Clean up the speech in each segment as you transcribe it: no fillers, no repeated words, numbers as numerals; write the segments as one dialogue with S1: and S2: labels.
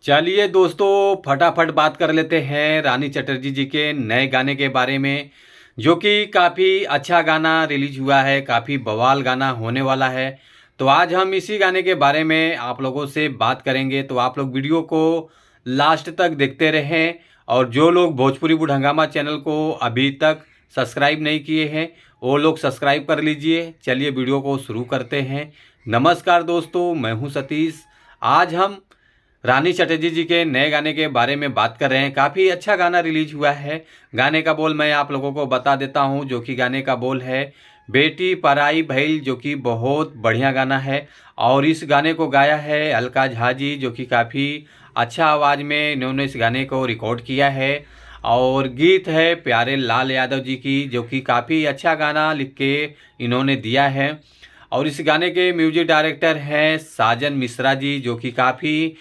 S1: चलिए दोस्तों, फटाफट बात कर लेते हैं रानी चटर्जी जी के नए गाने के बारे में, जो कि काफ़ी अच्छा गाना रिलीज हुआ है, काफ़ी बवाल गाना होने वाला है। तो आज हम इसी गाने के बारे में आप लोगों से बात करेंगे, तो आप लोग वीडियो को लास्ट तक देखते रहें। और जो लोग भोजपुरी बुढ़ हंगामा चैनल को अभी तक सब्सक्राइब नहीं किए हैं, वो लोग सब्सक्राइब कर लीजिए। चलिए वीडियो को शुरू करते हैं। नमस्कार दोस्तों, मैं हूँ सतीश। आज हम रानी चटर्जी जी के नए गाने के बारे में बात कर रहे हैं। काफ़ी अच्छा गाना रिलीज हुआ है। गाने का बोल मैं आप लोगों को बता देता हूं, जो कि गाने का बोल है बेटी पराई भइल, जो कि बहुत बढ़िया गाना है। और इस गाने को गाया है अलका झा जी, जो कि काफ़ी अच्छा आवाज़ में इन्होंने इस गाने को रिकॉर्ड किया है। और गीत है प्यारे लाल यादव जी की, जो कि काफ़ी अच्छा गाना लिख के इन्होंने दिया है। और इस गाने के म्यूजिक डायरेक्टर हैं साजन मिश्रा जी, जो कि काफ़ी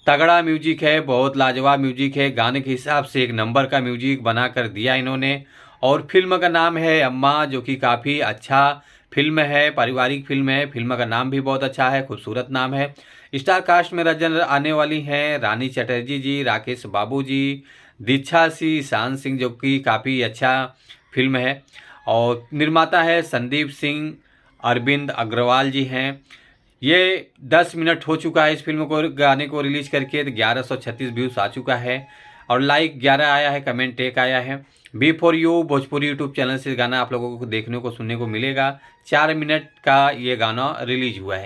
S1: तगड़ा म्यूजिक है, बहुत लाजवाब म्यूजिक है। गाने के हिसाब से एक नंबर का म्यूजिक बना कर दिया इन्होंने। और फिल्म का नाम है अम्मा, जो कि काफ़ी अच्छा फिल्म है, पारिवारिक फिल्म है। फिल्म का नाम भी बहुत अच्छा है, खूबसूरत नाम है। स्टार कास्ट में नजर आने वाली हैं रानी चटर्जी जी, राकेश बाबू जी, दीक्षा सी, ईशान सिंह, जो कि काफ़ी अच्छा फिल्म है। और निर्माता है संदीप सिंह, अरविंद अग्रवाल जी हैं। ये 10 मिनट हो चुका है इस फिल्म को, गाने को रिलीज करके। तो 1136 व्यूज़ आ चुका है और लाइक 11 आया है, कमेंट 1 आया है। B for you Bhojpuri YouTube channel से गाना आप लोगों को देखने को सुनने को मिलेगा। 4 मिनट का ये गाना रिलीज हुआ है।